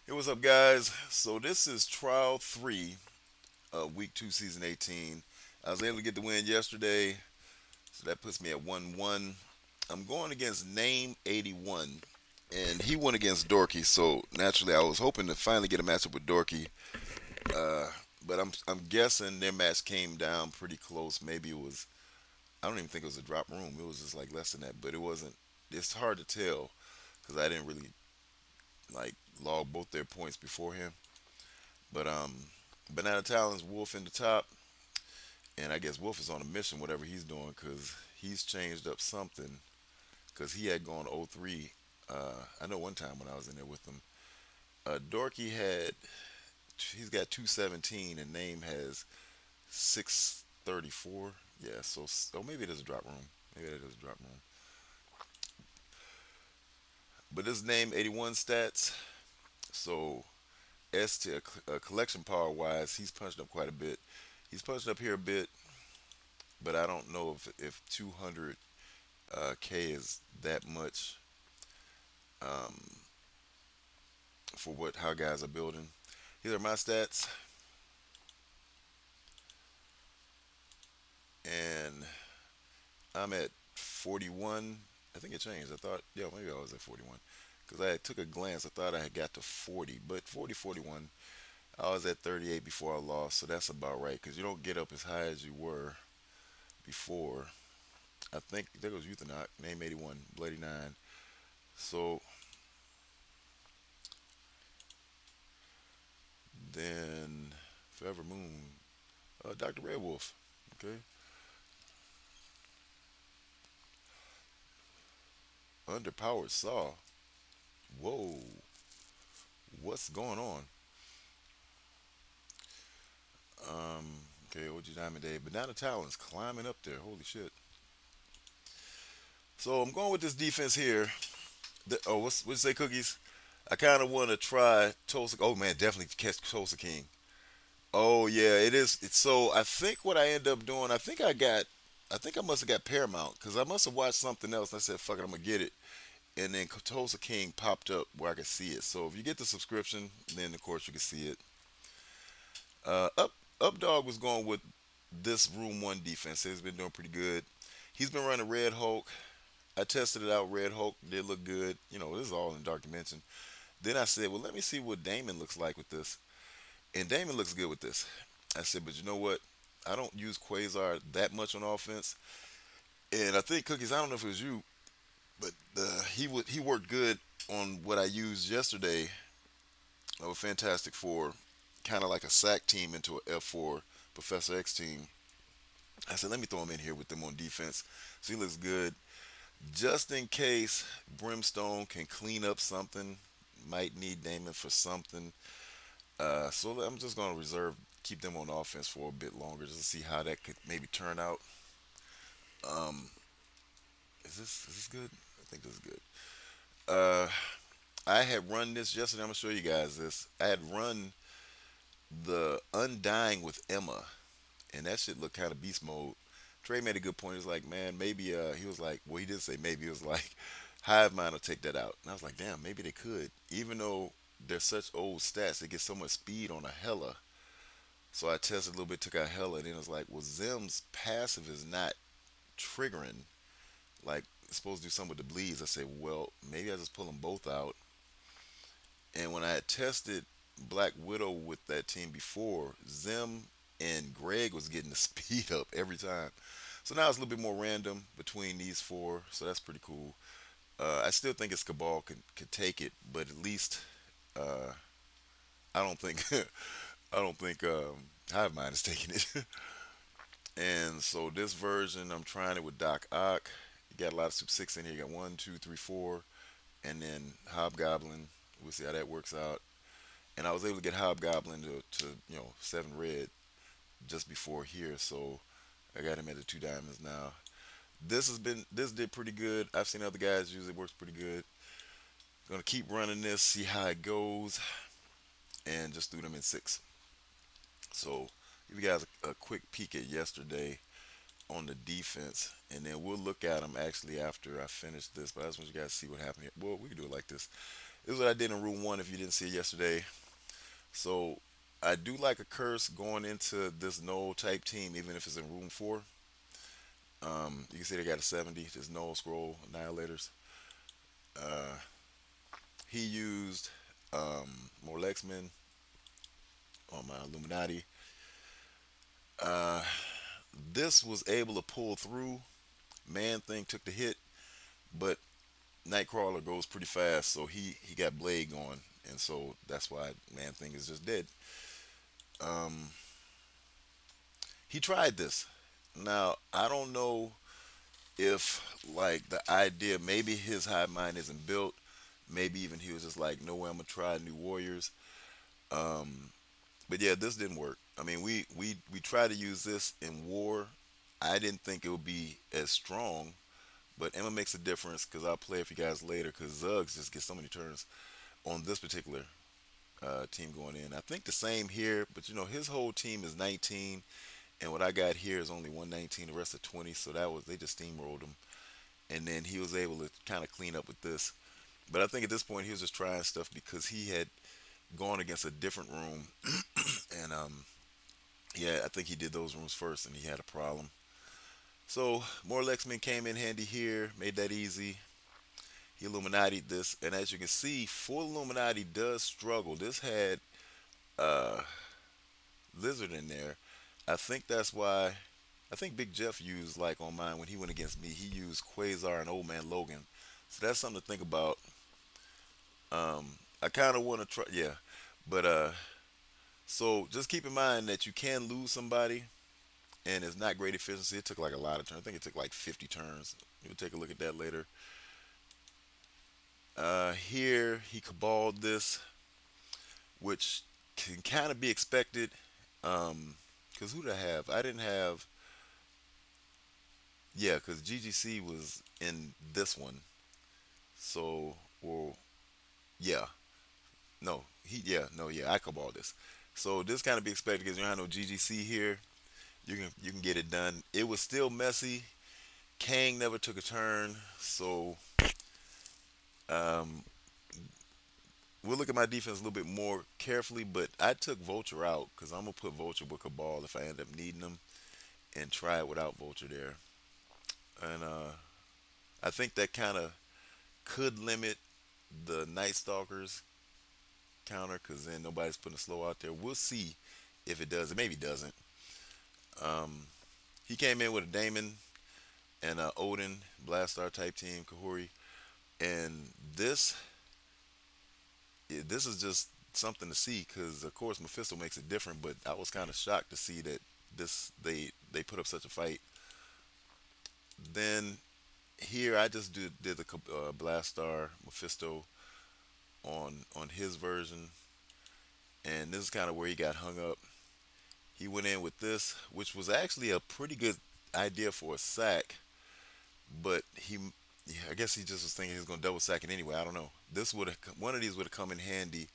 Hey, what's up, guys? So this is trial three of week two, season 18. I was able to get the win yesterday, so that puts me at 1-1. I'm going against Name 81, and he went against Dorky. So naturally, I was hoping to finally get a matchup with Dorky, uh, but I'm guessing their match came down pretty close. Maybe it was. I don't even think it was a drop room. It was just like less than that, but it wasn't. It's hard to tell because I didn't really like log both their points beforehand. But Banana Talon's Wolf in the top, and I guess Wolf is on a mission, whatever he's doing, because he's changed up something. Because he had gone 0-3. I know one time when I was in there with him, Dorky he's got 217, and Name has 634. Yeah, so maybe it is a drop room. Maybe it is a drop room. But this Name 81 stats. So S to collection power wise, he's punched up quite a bit. He's punched up here a bit, but I don't know if 200 K is that much um, for what how guys are building. These are my stats, and I'm at 41. I think it changed. I thought, yeah, maybe I was at 41 because I took a glance. I thought I had got to 40, but 40, 41. I was at 38 before I lost, so that's about right because you don't get up as high as you were before. I think there goes Euthanac, name 81, Bloody 9. So then Forever Moon, Dr. Red Wolf. Okay. Underpowered Saw. Whoa. What's going on? Um, okay, OG Diamond Day. Banana Talon's climbing up there. Holy shit. So I'm going with this defense here. What's say cookies? I kind of want to try Tulsa. Oh man, definitely catch Tulsa King. Oh yeah, it is. It's so. I think what I end up doing. I think I must have got Paramount because I must have watched something else. And I said, "Fuck it, I'm gonna get it." And then Tulsa King popped up where I could see it. So if you get the subscription, then of course you can see it. Up Dog was going with this Room One defense. He's been doing pretty good. He's been running Red Hulk. I tested it out. Red Hulk did look good. You know, this is all in Dark Dimension. Then I said, well, let me see what Damon looks like with this. And Damon looks good with this. I said, but you know what? I don't use Quasar that much on offense. And I think Cookies. I don't know if it was you, but he worked good on what I used yesterday of a Fantastic Four, kind of like a sack team into a F4 Professor X team. I said, let me throw him in here with them on defense. So he looks good. Just in case Brimstone can clean up something, might need Damon for something. So I'm just going to keep them on offense for a bit longer just to see how that could maybe turn out. Um, is this good? I think this is good. Uh, I had run this yesterday. I'm gonna show you guys this. I had run the Undying with Emma, and that shit looked kind of beast mode. Trey made a good point. He was like, man, maybe he was like, well, he did say maybe. He was like, Hive Mind will take that out. And I was like, damn, maybe they could. Even though they're such old stats, they get so much speed on a Hella. So I tested a little bit, took out Hella, and then it was like, well, Zim's passive is not triggering. Like, it's supposed to do something with the bleeds. I said, well, maybe I just pull them both out. And when I had tested Black Widow with that team before, Zim and Greg was getting the speed up every time. So now it's a little bit more random between these four. So that's pretty cool. I still think it's Cabal could take it, but at least uh, I don't think I don't think Hive Mind is taking it. And so this version, I'm trying it with Doc Ock. You got a lot of Super Six in here. You got one, two, three, four, and then Hobgoblin. We'll see how that works out. And I was able to get Hobgoblin to seven red just before here, so I got him at the two diamonds now. This did pretty good. I've seen other guys use it, works pretty good. Gonna keep running this, see how it goes, and just threw them in six. So give you guys a quick peek at yesterday on the defense, and then we'll look at them actually after I finish this. But I just want you guys to see what happened here. Well, we can do it like this. This is what I did in room one. If you didn't see it yesterday, so I do like a curse going into this null type team, even if it's in room four. You can see they got a 70. There's null scroll annihilators. Uh, he used more Lexmen on my Illuminati. Uh, this was able to pull through. Man Thing took the hit, but Nightcrawler goes pretty fast, so he got Blade going, and so that's why Man Thing is just dead. Um, he tried this. Now I don't know if like the idea, maybe his hive mind isn't built. Maybe even he was just like, no way, I'm gonna try New Warriors. Um, but yeah, this didn't work. I mean, we tried to use this in war. I didn't think it would be as strong, but Emma makes a difference because I'll play it for you guys later. Because Zuggs just gets so many turns on this particular team going in. I think the same here, but you know his whole team is 19, and what I got here is only 119. The rest are 20, so that was they just steamrolled him, and then he was able to kind of clean up with this. But I think at this point he was just trying stuff because he had gone against a different room, and yeah, I think he did those rooms first, and he had a problem. So more Lexman came in handy here, made that easy. He Illuminati this, and as you can see, full Illuminati does struggle. This had uh, Lizard in there. I think that's why. I think Big Jeff used like on mine when he went against me. He used Quasar and Old Man Logan. So that's something to think about. I kind of want to try, yeah, but so just keep in mind that you can lose somebody, and it's not great efficiency. It took like a lot of turns. I think it took like 50 turns. We'll take a look at that later. Here he cabaled this, which can kind of be expected. Cause who did I have? I didn't have. Yeah, cause GGC was in this one. So, well, yeah, no, yeah, I caballed this. So this kind of be expected because you don't have no GGC here. You can get it done. It was still messy. Kang never took a turn, so um, we'll look at my defense a little bit more carefully. But I took Vulture out because I'm gonna put Vulture with Cabal if I end up needing them, and try it without Vulture there. And I think that kind of could limit the Night Stalkers counter because then nobody's putting a slow out there. We'll see if it does. It maybe doesn't. Um, he came in with a Damon and Odin Blastar type team, Kahuri, and this is just something to see because of course Mephisto makes it different. But I was kind of shocked to see that they put up such a fight. Then here I just did the Blastar Mephisto on his version, and this is kind of where he got hung up. He went in with this, which was actually a pretty good idea for a sack, but yeah, I guess he just was thinking he was gonna double sack it anyway. I don't know. This would have one of these would have come in handy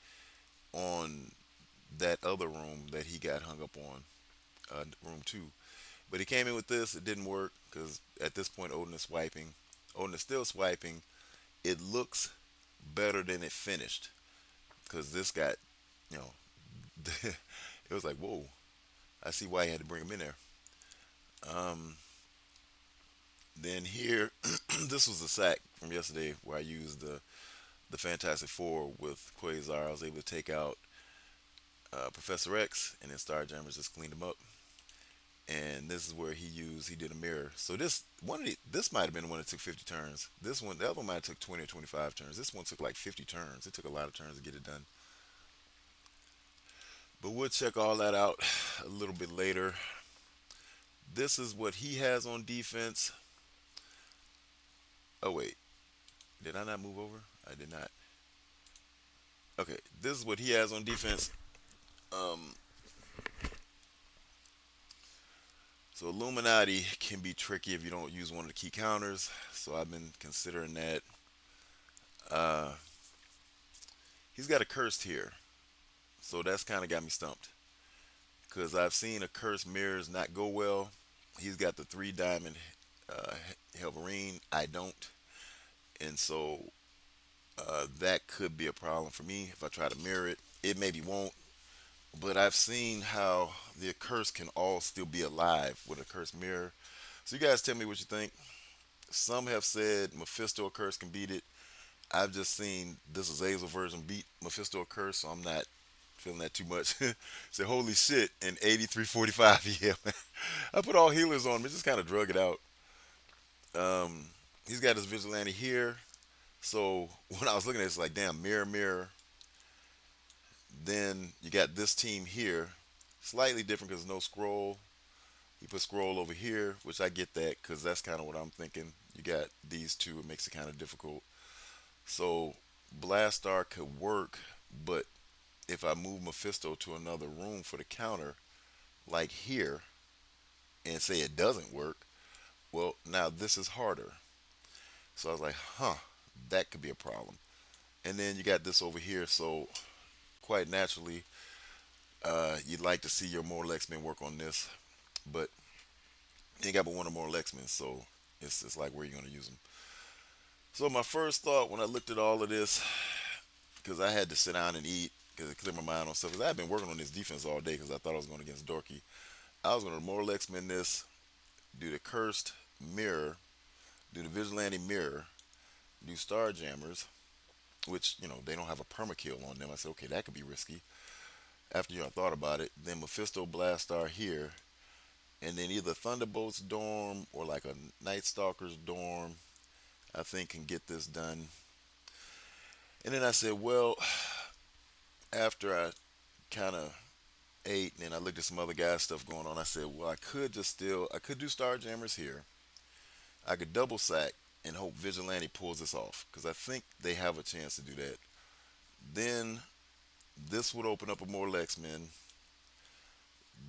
on that other room that he got hung up on, room two. But he came in with this. It didn't work because at this point Odin is swiping. Odin is still swiping. It looks better than it finished because this got, you know, it was like whoa. I see why he had to bring him in there. Um, then here, this was the sack from yesterday where I used the Fantastic Four with Quasar. I was able to take out Professor X, and then Starjammers just cleaned him up. And this is where he did a mirror. So this might have been the one that took 50 turns. This one, the other one might have took 20 or 25 turns. This one took like 50 turns. It took a lot of turns to get it done. But we'll check all that out a little bit later. This is what he has on defense. Oh wait, did I not move over? I did not. Okay, this is what he has on defense. Um, so Illuminati can be tricky if you don't use one of the key counters. So I've been considering that. Uh, he's got a cursed here, so that's kind of got me stumped because I've seen a cursed mirrors not go well. He's got the three diamond uh, Helverine. I don't, and so That could be a problem for me if I try to mirror it. It maybe won't, but I've seen how the curse can all still be alive with a curse mirror. So you guys tell me what you think. Some have said Mephisto curse can beat it. I've just seen this Azazel version beat Mephisto curse, so I'm not feeling that too much. Say holy shit in 8345. Yeah, man. I put all healers on him. It just kind of drug it out. Um, he's got his vigilante here. So when I was looking at it, it's like, damn, mirror, mirror. Then you got this team here. Slightly different because no scroll. You put scroll over here, which I get that because that's kind of what I'm thinking. You got these two, it makes it kind of difficult. So Blastar could work, but if I move Mephisto to another room for the counter, like here, and say it doesn't work, well, now this is harder. So I was like, huh, that could be a problem. And then you got this over here, so quite naturally, you'd like to see your more Lexmen work on this, but you ain't got but one or more Lexmen, so it's like where you gonna use them. So my first thought when I looked at all of this, because I had to sit down and eat, because it cleared my mind on stuff, because I had been working on this defense all day, because I thought I was going against Dorky. I was going to more Lexmen this, do the cursed mirror, do the vigilante mirror, do star jammers, which they don't have a perma kill on them. I said, okay, that could be risky. After I thought about it, then Mephisto Blastar here, and then either Thunderbolt's dorm or like a Night Stalker's dorm, I think can get this done. And then I said, well, after I kind of ate and then I looked at some other guys stuff going on, I said, well, I could do Star Jammers here. I could double sack and hope Vigilante pulls this off because I think they have a chance to do that. Then this would open up a more Lexmen.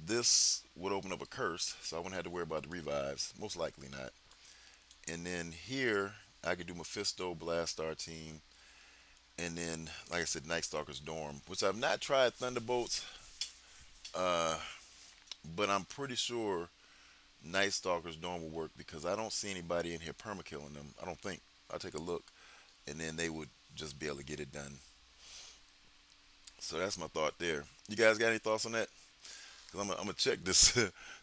This would open up a curse, so I wouldn't have to worry about the revives. Most likely not. And then here, I could do Mephisto Blastar team. And then, like I said, Night Stalker's dorm, which I've not tried Thunderbolts, uh, but I'm pretty sure Night Stalker's dorm will work because I don't see anybody in here permakilling them. I don't think. I'll take a look, and then they would just be able to get it done. So that's my thought there. You guys got any thoughts on that? Because I'm gonna check this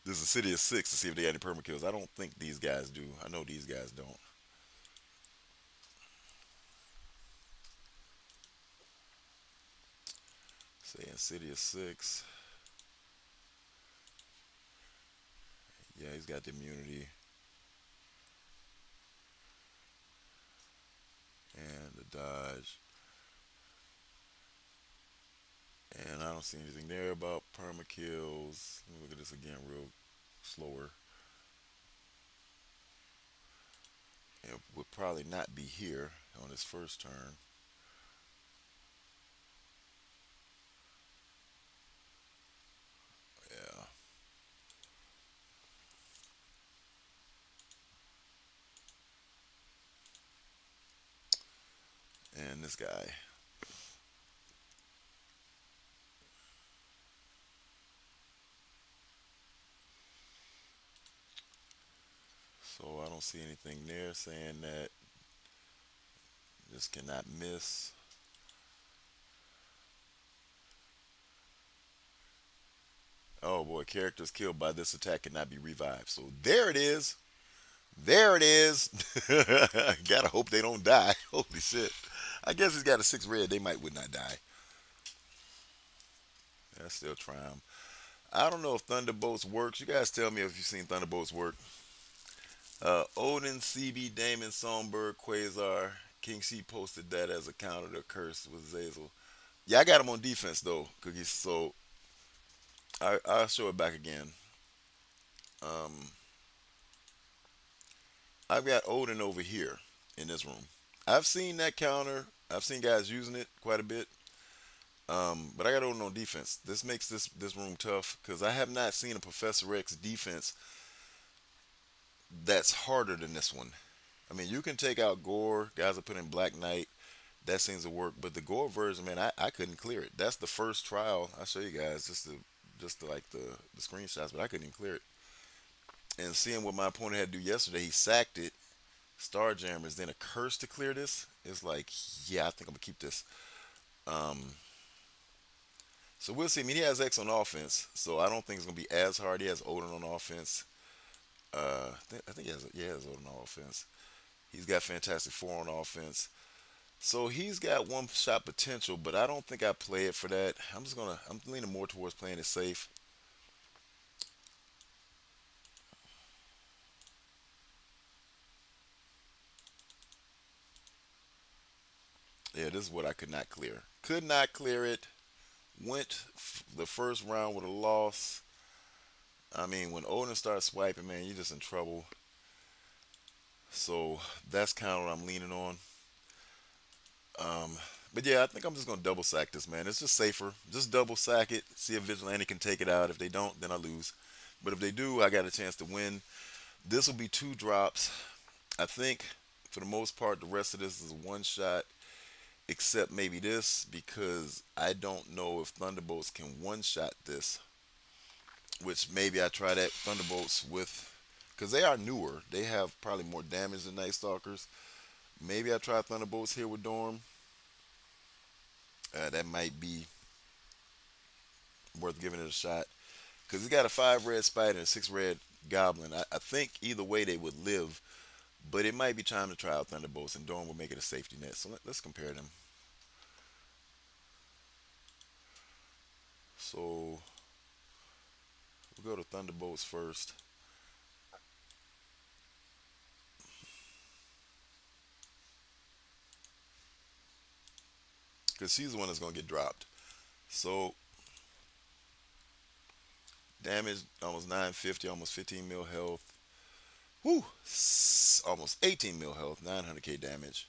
this City of Six to see if they got any permakills. I don't think these guys do. I know these guys don't. Say in City of Six, yeah, he's got the immunity and the dodge, and I don't see anything there about permakills. Let me look at this again real slower. It would probably not be here on his first turn. Yeah, and this guy. So I don't see anything there saying that this cannot miss. Oh boy, characters killed by this attack cannot be revived. So there it is. There it is. Gotta hope they don't die. Holy shit. I guess he's got a six red. They might would not die. That's still trying. I don't know if Thunderbolts works. You guys tell me if you've seen Thunderbolts work. Odin, CB, Damon, Songbird, Quasar. King C posted that as a counter to Curse with Zazel. Yeah, I got him on defense though, Cookies. So I'll show it back again. Um, I've got Odin over here in this room. I've seen that counter. I've seen guys using it quite a bit. But I got Odin on defense. This makes this room tough because I have not seen a Professor X defense that's harder than this one. I mean, you can take out Gore. Guys are putting Black Knight. That seems to work. But the Gore version, man, I couldn't clear it. That's the first trial. I'll show you guys just to like the screenshots, but I couldn't even clear it. And seeing what my opponent had to do yesterday, he sacked it Star Jammers, then a curse to clear this. It's like, yeah, I think I'm gonna keep this. Um, so we'll see. I mean, he has X on offense, so I don't think it's gonna be as hard. He has Odin on offense. I think he has Odin on offense. He's got Fantastic Four on offense. So he's got one shot potential, but I don't think I play it for that. I'm leaning more towards playing it safe. Yeah, this is what I could not clear. Could not clear it. Went the first round with a loss. I mean, when Odin starts swiping, man, you're just in trouble. So that's kind of what I'm leaning on. Um, but yeah, I think I'm just gonna double sack this, man. It's just safer. Just double sack it. See if Vigilante can take it out. If they don't, then I lose. But if they do, I got a chance to win. This will be two drops. I think for the most part, the rest of this is one shot, except maybe this because I don't know if Thunderbolts can one shot this. Which maybe I try that Thunderbolts with, because they are newer. They have probably more damage than Night Stalkers. Maybe I try Thunderbolts here with Dorm. That might be worth giving it a shot because he got a five red spider and a six red goblin. I think either way they would live, but it might be time to try out Thunderbolts, and Dorm will make it a safety net. So let's compare them. So we'll go to Thunderbolts first because she's the one that's going to get dropped. So damage almost 950, almost 15 mil health. Whoo! Almost 18 mil health, 900k damage.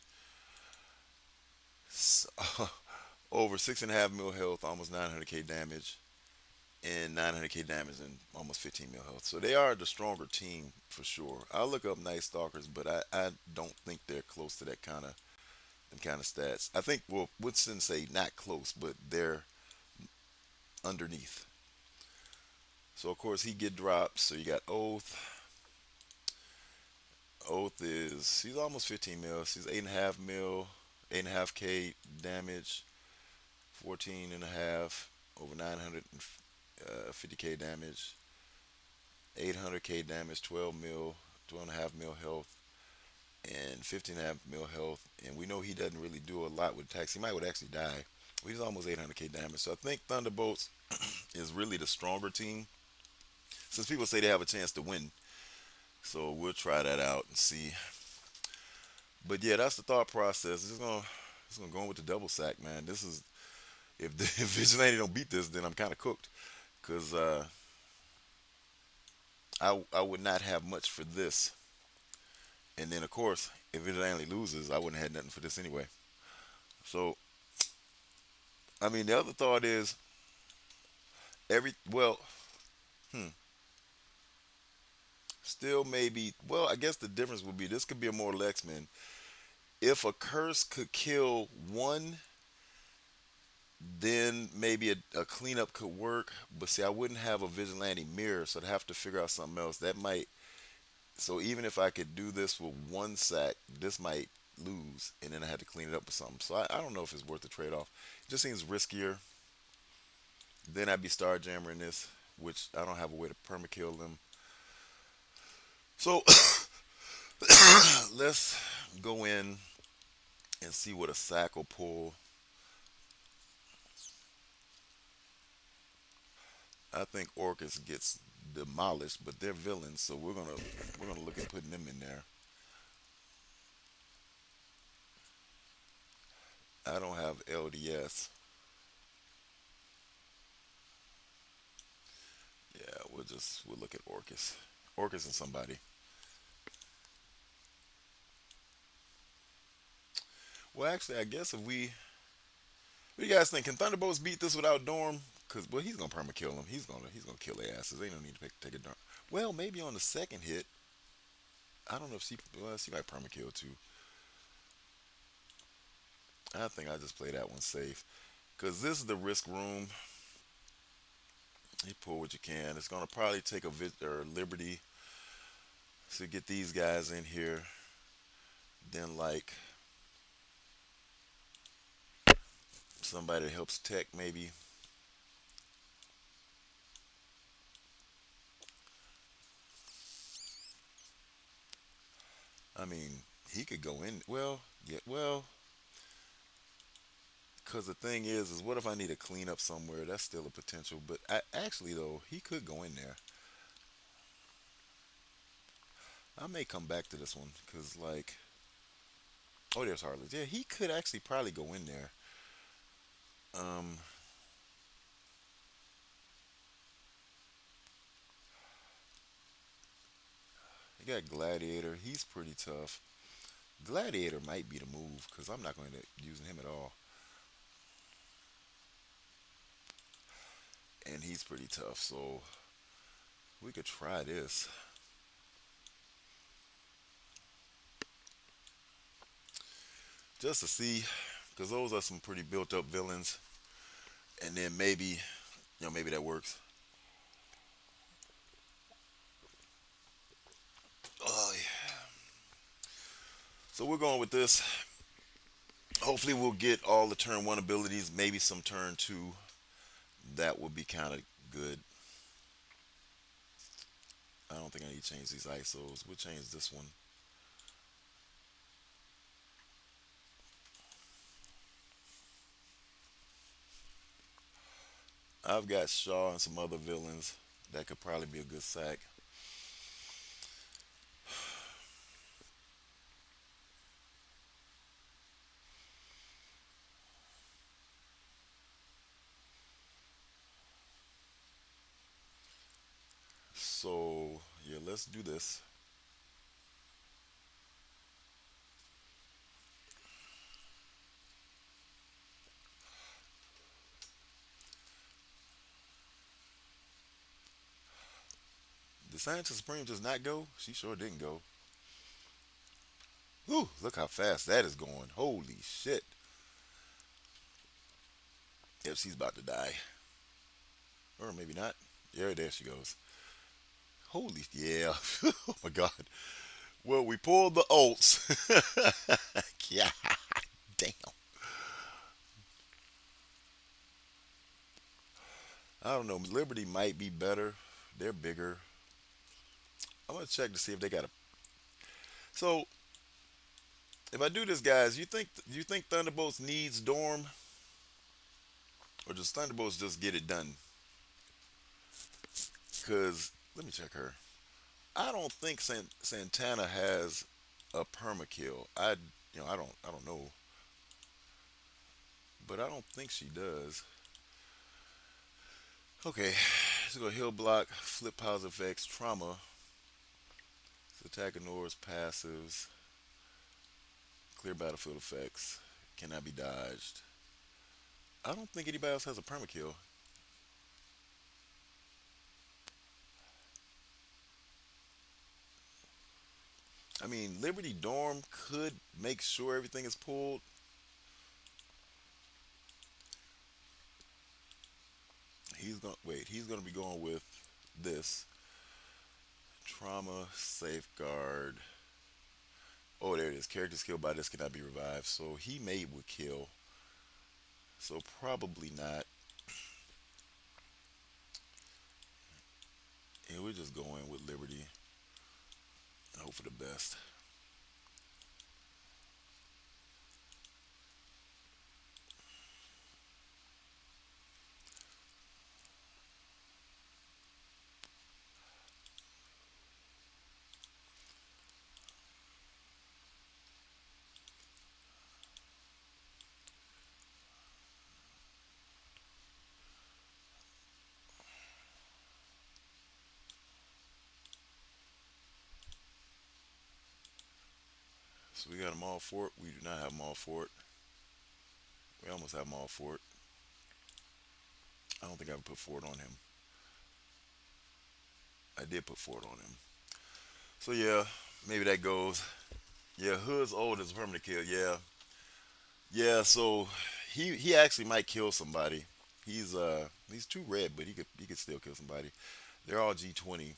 Over 6.5 mil health, almost 900k damage, and 900k damage and almost 15 mil health. So they are the stronger team for sure. I'll look up Night Stalkers, but I don't think they're close to that kind of them kind of stats. I think well, Woodson say not close, but they're underneath. So of course he get dropped. So you got Oath. Oath is she's almost 15 mil. She's 8.5 mil, 8.5k damage, 14 and a half, over 950k damage, 800k damage, 12 mil, 12 and a half mil health, and 15 and a half mil health. And we know he doesn't really do a lot with attacks. He might would actually die. He's almost 800k damage. So I think Thunderbolts is really the stronger team. Since people say they have a chance to win, so we'll try that out and see. But yeah, that's the thought process. Just gonna go in with the double sack, man. This is if if Vigilante don't beat this, then I'm kind of cooked. Cause I would not have much for this, and then of course if Vigilante loses, I wouldn't have had nothing for this anyway. So I mean, the other thought is every well, hmm, still maybe. Well, I guess the difference would be this could be a more Lexman. If a curse could kill one, then maybe a cleanup could work. But see, I wouldn't have a vigilante mirror, so I'd have to figure out something else. That might. So even if I could do this with one sack, this might lose, and then I had to clean it up with something. So I don't know if it's worth the trade off. It just seems riskier. Then I'd be star jammer in this, which I don't have a way to permakill them. So let's go in and see what a sack will pull. I think Orcus gets demolished, but they're villains, so we're gonna look at putting them in there. I don't have LDS. Yeah, we'll look at Orcus. Orcus and somebody. Well, actually, I guess if what do you guys think? Can Thunderbolts beat this without Dorm? Cause well, he's gonna perma kill him. He's gonna kill their asses. Ain't no need to take a Dorm. Well, maybe on the second hit. I don't know if she might perma kill too. I think I just play that one safe. Cause this is the risk room. You pull what you can. It's gonna probably take a or Liberty to get these guys in here. Then like somebody that helps tech maybe. I mean, he could go in. Well, yeah, well, because the thing is what if I need to clean up somewhere? That's still a potential. But actually, though, he could go in there. I may come back to this one because, like, oh, there's Harley. Yeah, he could actually probably go in there. Um, you got Gladiator. He's pretty tough. Gladiator might be the move because I'm not going to using him at all, and he's pretty tough. So we could try this just to see, because those are some pretty built up villains, and then maybe maybe that works. Oh yeah. So we're going with this. Hopefully we'll get all the turn one abilities, maybe some turn two. That would be kind of good. I don't think I need to change these ISOs. We'll change this one. I've got Shaw and some other villains that could probably be a good sack. So yeah, let's do this. Did Scientist Supreme just not go? She sure didn't go. Whew, look how fast that is going. Holy shit. Yep, she's about to die. Or maybe not. Yeah, there she goes. Holy, yeah. Oh my god. Well, we pulled the ults. Yeah, damn. I don't know. Liberty might be better. They're bigger. I'm gonna check to see if they got a. So if I do this, guys, you think Thunderbolts needs Dorm, or does Thunderbolts just get it done? Cause let me check her. I don't think Santana has a perma kill. I don't know, but I don't think she does. Okay, let's go heal block, flip positive effects, trauma, attack ignores passives, clear battlefield effects, cannot be dodged. I don't think anybody else has a perma kill. I mean, Liberty Dorm could make sure everything is pulled. He's gonna wait. He's gonna be going with this trauma safeguard. Oh, there it is. Characters killed by this cannot be revived. So he may would kill. So probably not. And we're just going with Liberty. I hope for the best. So we got them all for it. We do not have them all for it. We almost have them all for it. I don't think I ever put Ford on him. I did put Ford on him. So yeah, maybe that goes. Yeah, Hood's old as a permanent kill. Yeah, yeah. So he actually might kill somebody. He's too red, but he could still kill somebody. They're all G20.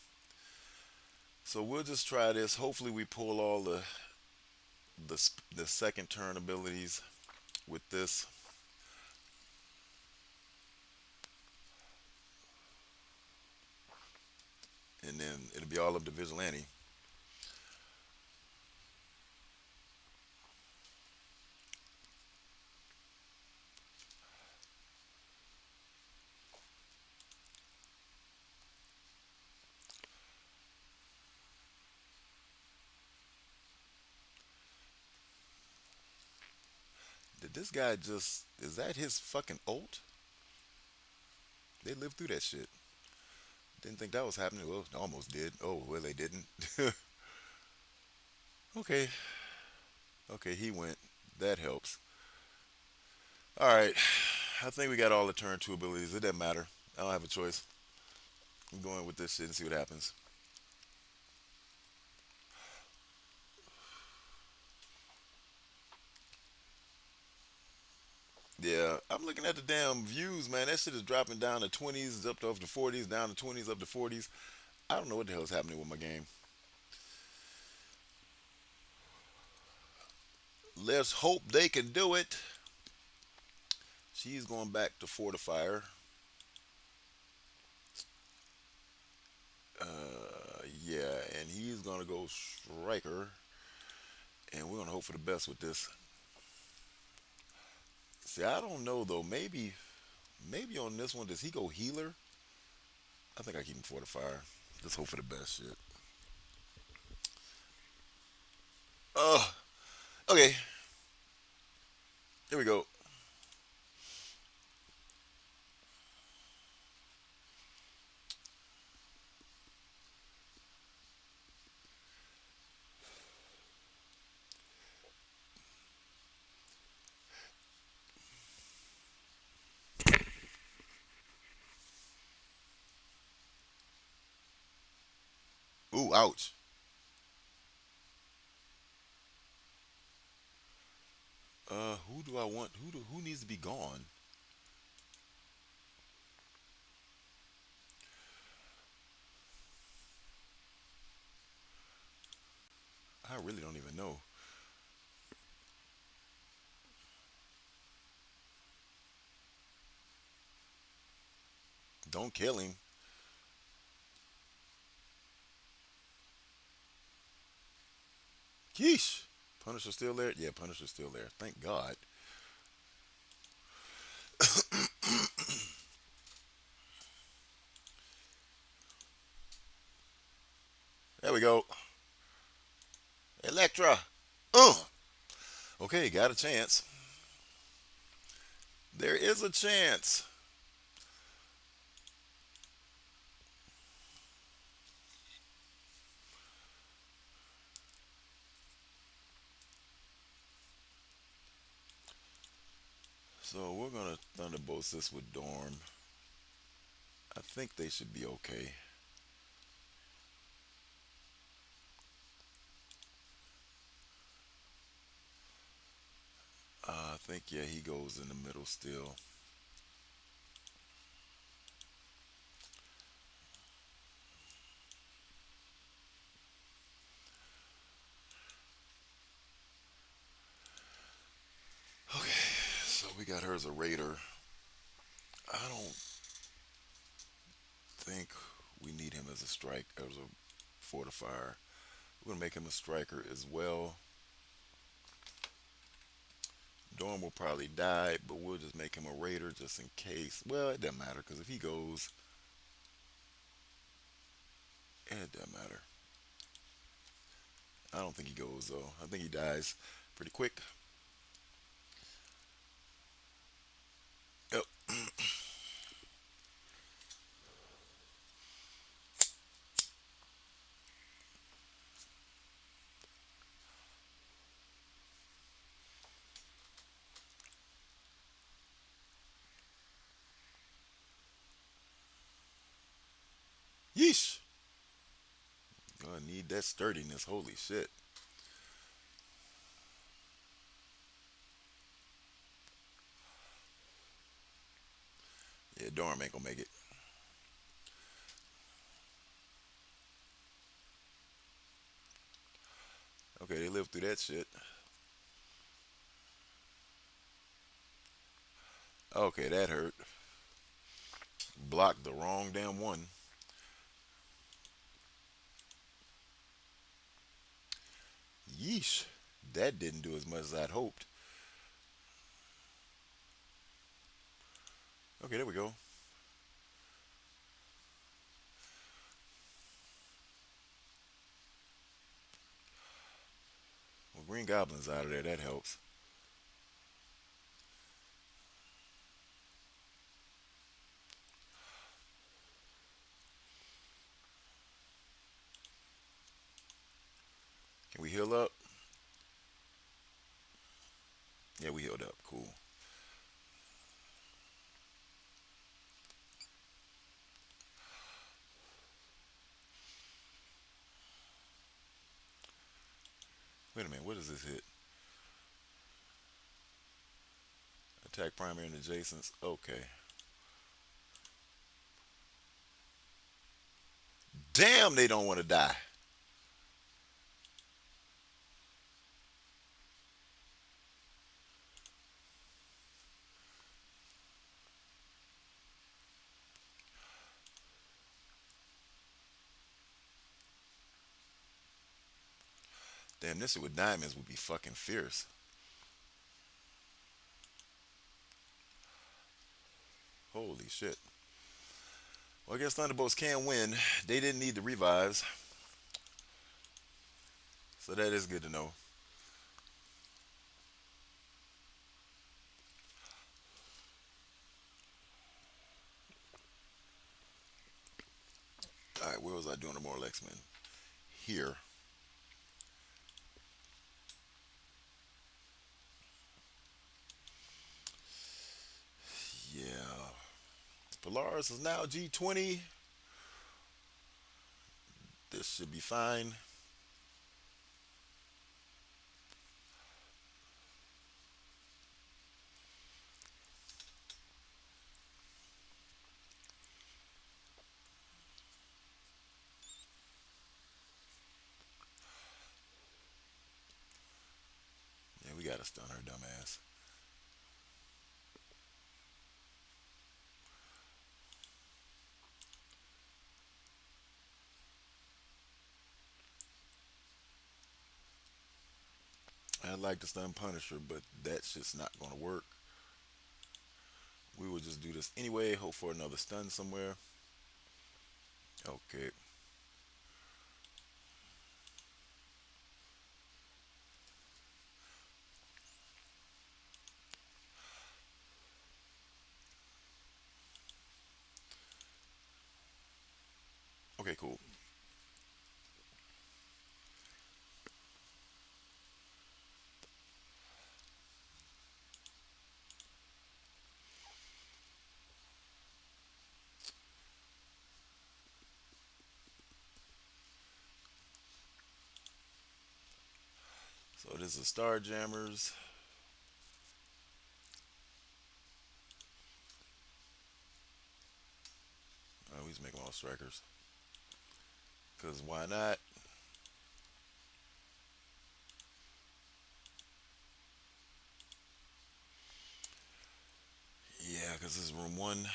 So we'll just try this. Hopefully we pull all the the second turn abilities with this, and then it'll be all up to Vigilante. Did this guy just? Is that his fucking ult? They lived through that shit. Didn't think that was happening. Well, almost did. Oh, well, they didn't. Okay, okay, he went. That helps. All right, I think we got all the turn two abilities. It doesn't matter. I don't have a choice. I'm going with this shit and see what happens. Yeah, I'm looking at the damn views, man. That shit is dropping down to 20s, up to the 40s, down to 20s, up to 40s. I don't know what the hell is happening with my game. Let's hope they can do it. She's going back to Fortifier. Yeah, and he's gonna go Striker, and we're gonna hope for the best with this. See, I don't know though. Maybe on this one, does he go Healer? I think I keep him Fortifier. Just hope for the best shit. Oh, okay. Here we go. Ooh, ouch. Who do I want? Who needs to be gone? I really don't even know. Don't kill him. Yeesh. Punisher's still there? Yeah, Punisher's still there. Thank God. There we go. Electra. Uh. Okay, got a chance. There is a chance. So we're gonna thunderbolt this with Dorm. I think they should be okay. I think yeah, he goes in the middle still. Okay, so we got her as a raider. I don't think we need him as a strike as a fortifier. We're gonna make him a striker as well. Dorm will probably die, but we'll just make him a raider just in case. Well, it doesn't matter because if he goes, it doesn't matter. I don't think he goes though. I think he dies pretty quick. Yep. Yeesh. Gonna need that sturdiness. Holy shit. Yeah, Dorm ain't gonna make it. Okay, they lived through that shit. Okay, that hurt. Blocked the wrong damn one. Yeesh. That didn't do as much as I'd hoped. Okay, there we go. Well, Green Goblin's out of there. That helps. Can we heal up? Yeah, we healed up. Cool. Wait a minute. What does this hit? Attack primary and adjacents. Okay. Damn, they don't want to die. Damn, this with diamonds would be fucking fierce. Holy shit. Well, I guess Thunderbolts can win. They didn't need the revives, so that is good to know. All right, where was I doing the Mortal X-Men? Here. Yeah. Polaris is now G20. This should be fine. Yeah, we gotta stun her dumbass. I'd like to stun Punisher, but that's just not gonna work. We will just do this anyway. Hope for another stun somewhere. Okay. Okay, cool. So this is Star Jammers. Oh, he's making all strikers. Cause why not? Yeah, cause this is room one.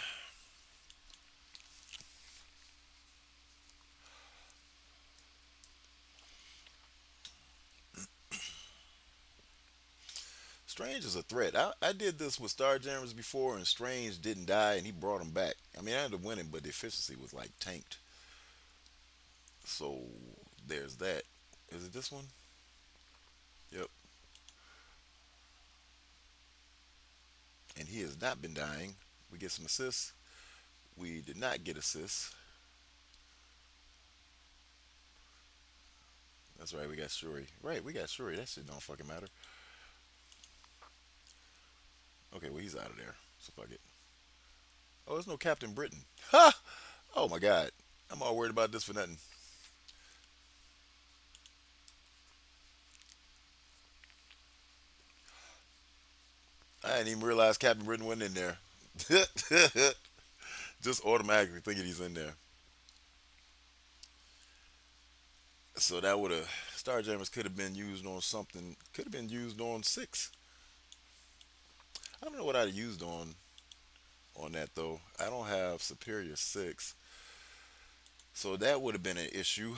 Strange is a threat. I did this with Star Jammers before, and Strange didn't die, and he brought him back. I mean, I ended up winning, but the efficiency was like tanked. So there's that. Is it this one? Yep. And he has not been dying. We get some assists. We did not get assists. That's right. We got Shuri. Right, we got Shuri. That shit don't fucking matter. Okay, well he's out of there. So fuck it. Oh, there's no Captain Britain. Ha! Oh my god. I'm all worried about this for nothing. I didn't even realize Captain Britain wasn't in there. Just automatically thinking he's in there. So that would have Starjammers could have been used on something. Could have been used on six. I don't know what I'd have used on. on that though. I don't have Superior 6. So that would have been an issue.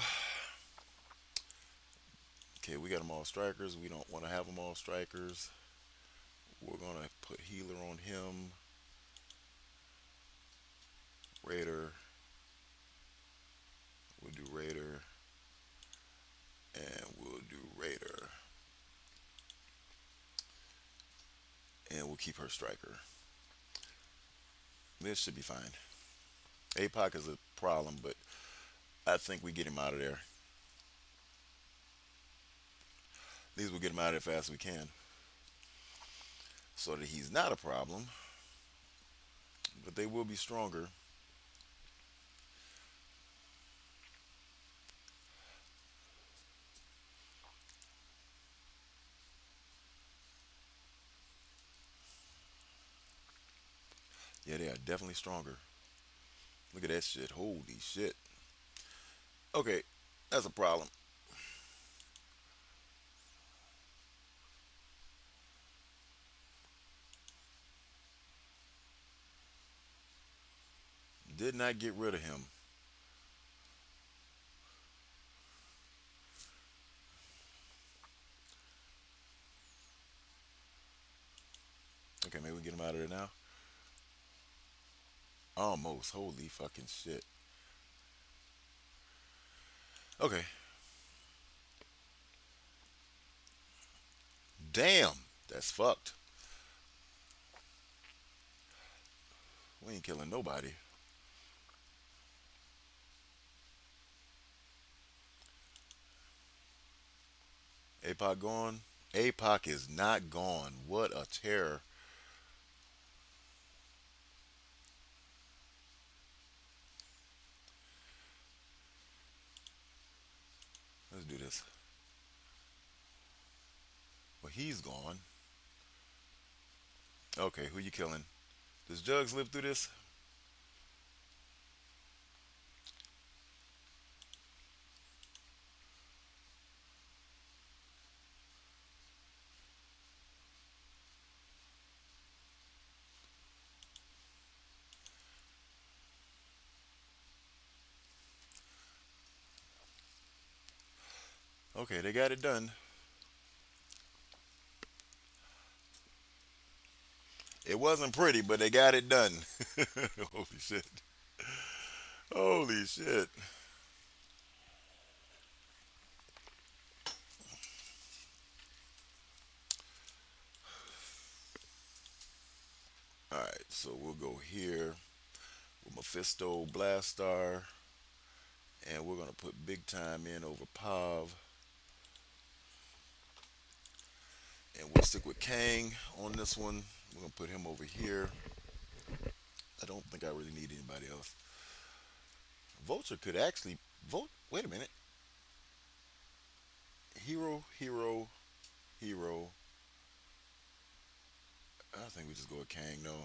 Okay, we got them all strikers. We don't want to have them all strikers. We're going to put healer on him. Raider. We'll do Raider. And we'll do Raider. And we'll keep her striker. This should be fine. APOC is a problem, but I think we get him out of there. At least we'll get him out of there fast as we can. So that he's not a problem. But they will be stronger. Yeah, they are definitely stronger. Look at that shit. Holy shit. Okay, that's a problem. Did not get rid of him. Okay, maybe we get him out of there now. Almost. Holy fucking shit. Okay. Damn. That's fucked. We ain't killing nobody. APOC gone. APOC is not gone. What a terror. Let's do this. Well, he's gone. Okay, who you killing? Does Jugs live through this? Okay, they got it done. It wasn't pretty, but they got it done. Holy shit. Holy shit. Alright, so we'll go here with Mephisto Blastar. And we're going to put Big Time in over Pav. And we'll stick with Kang on this one. We're going to put him over here. I don't think I really need anybody else. Vulture could actually vote. Wait a minute. Hero, hero, hero. I think we just go with Kang. No,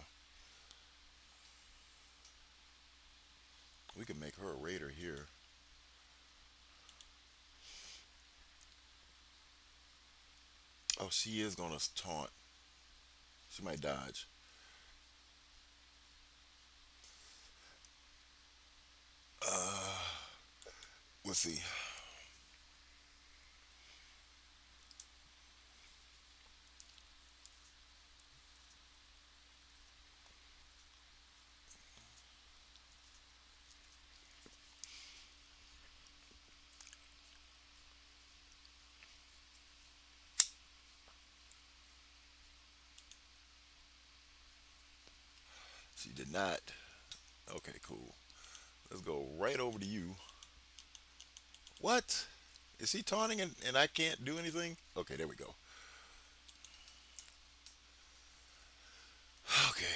we could make her a raider here. Oh, she is gonna taunt. She might dodge. Let's see. She did not. Okay, cool. Let's go right over to you. What? Is he taunting and I can't do anything? Okay, there we go. Okay.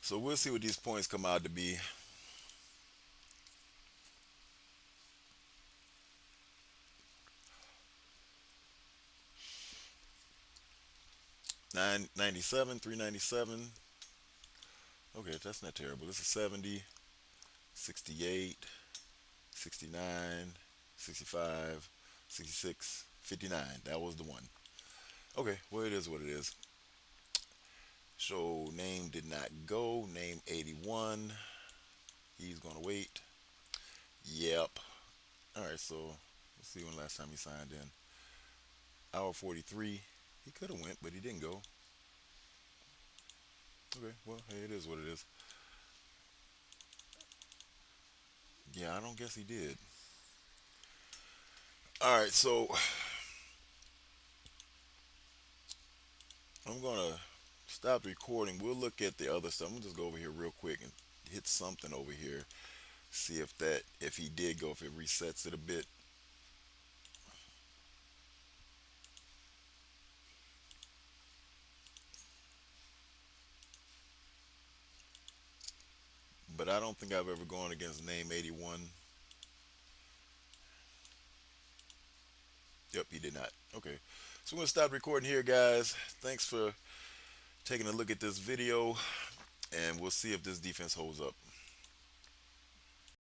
So we'll see what these points come out to be. 997, 397. Okay, that's not terrible. This is 70, 68, 69, 65, 66, 59. That was the one. Okay, well, it is what it is. So, name did not go. Name 81. He's going to wait. Yep. All right, so let's see when last time he signed in. Hour 43. He could have went, but he didn't go. Okay, well, hey, it is what it is. Yeah, I don't guess he did. All right, so I'm gonna stop recording. We'll look at the other stuff. I'm gonna just go over here real quick and hit something over here. See if he did go, if it resets it a bit. But I don't think I've ever gone against name 81. Yep, he did not. Okay, so we're gonna stop recording here, guys. Thanks for taking a look at this video, and we'll see if this defense holds up.